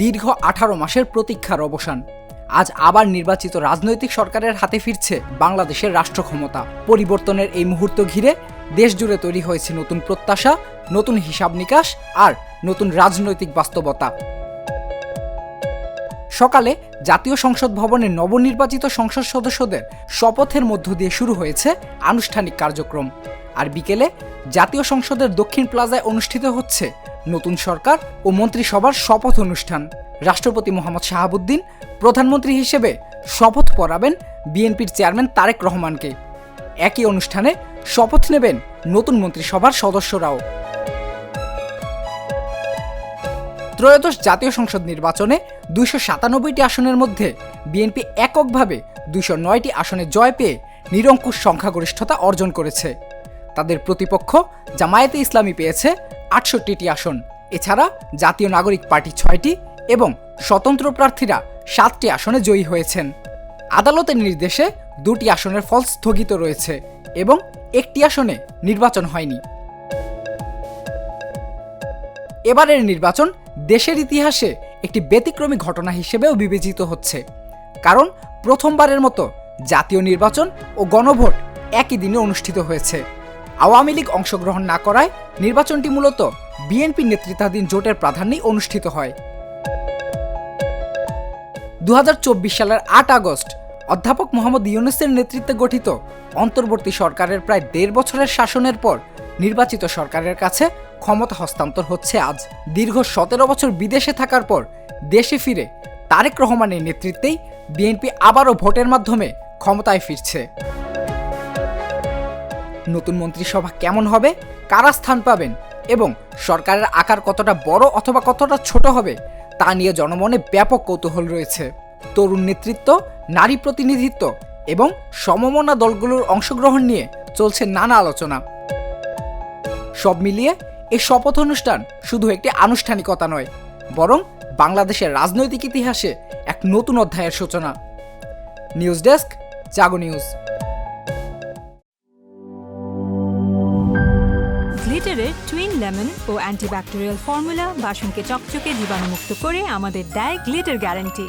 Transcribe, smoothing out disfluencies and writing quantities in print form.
দীর্ঘ 18 মাসের প্রতীক্ষার অবসান। আজ আবার নির্বাচিত রাজনৈতিক সরকারের হাতে ফিরছে বাংলাদেশের রাষ্ট্র ক্ষমতা। পরিবর্তনের এই মুহূর্ত ঘিরে দেশ জুড়ে তৈরি হয়েছে নতুন প্রত্যাশা, নতুন হিসাব নিকাশ আর নতুন রাজনৈতিক বাস্তবতা। সকালে জাতীয় সংসদ ভবনে নবনির্বাচিত সংসদ সদস্যদের শপথের মধ্য দিয়ে শুরু হয়েছে আনুষ্ঠানিক কার্যক্রম। আর বিকেলে জাতীয় সংসদের দক্ষিণ প্লাজায় অনুষ্ঠিত হচ্ছে নতুন সরকার ও মন্ত্রিসভার শপথ অনুষ্ঠান। রাষ্ট্রপতি মোহাম্মদ শাহাবুদ্দিন প্রধানমন্ত্রী হিসেবে শপথ পড়াবেন বিএনপির চেয়ারম্যান তারেক রহমানকে। একই অনুষ্ঠানে শপথ নেবেন নতুন মন্ত্রিসভার সদস্যরাও। ত্রয়োদশ জাতীয় সংসদ নির্বাচনে 297টি আসনের মধ্যে বিএনপি এককভাবে 209টি আসনে জয় পেয়ে নিরঙ্কুশ সংখ্যাগরিষ্ঠতা অর্জন করেছে। তাদের প্রতিপক্ষ জামায়াতে ইসলামী পেয়েছে 68টি আসন। এছাড়া জাতীয় নাগরিক পার্টি 6টি এবং স্বতন্ত্র প্রার্থীরা 7টি আসনে জয়ী হয়েছেন। আদালতের নির্দেশে 2টি আসনের ফল স্থগিত রয়েছে এবং একটি আসনে নির্বাচন হয়নি। এবারের নির্বাচন দেশের ইতিহাসে একটি ব্যতিক্রমী ঘটনা হিসেবেও বিবেচিত হচ্ছে, কারণ প্রথমবারের মতো জাতীয় নির্বাচন ও গণভোট একই দিনে অনুষ্ঠিত হয়েছে। আওয়ামী লীগ অংশগ্রহণ না করায় নির্বাচনটি মূলত বিএনপি নেতৃত্বাধীন জোটের প্রাধান্যেই অনুষ্ঠিত হয়। 2024 সালের 8 আগস্ট অধ্যাপক মোহাম্মদ ইউনূসের নেতৃত্বে গঠিত অন্তর্বর্তী সরকারের প্রায় 1.5 বছরের শাসনের পর নির্বাচিত সরকারের কাছে ক্ষমতা হস্তান্তর হচ্ছে আজ। দীর্ঘ 17 বছর বিদেশে থাকার পর দেশে ফিরে তারেক রহমানের নেতৃত্বেই বিএনপি আবারও ভোটের মাধ্যমে ক্ষমতায় ফিরছে। নতুন মন্ত্রিসভা কেমন হবে, কারা স্থান পাবেন এবং সরকারের আকার কতটা বড় অথবা কতটা ছোট হবে তা নিয়ে জনমনে ব্যাপক কৌতূহল রয়েছে। তরুণ নেতৃত্ব, নারী প্রতিনিধিত্ব এবং সমমনা দলগুলোর অংশগ্রহণ নিয়ে চলছে নানা আলোচনা। সব মিলিয়ে এই শপথ অনুষ্ঠান শুধু একটি আনুষ্ঠানিকতা নয়, বরং বাংলাদেশের রাজনৈতিক ইতিহাসে এক নতুন অধ্যায়ের সূচনা। নিউজ ডেস্ক, জাগো নিউজ। গ্লিটারের টুইন লেমন ও অ্যান্টিব্যাকটেরিয়াল ফর্মুলা বাসনকে চকচকে জীবাণুমুক্ত করে আমাদের দেয় গ্লিটার গ্যারান্টি।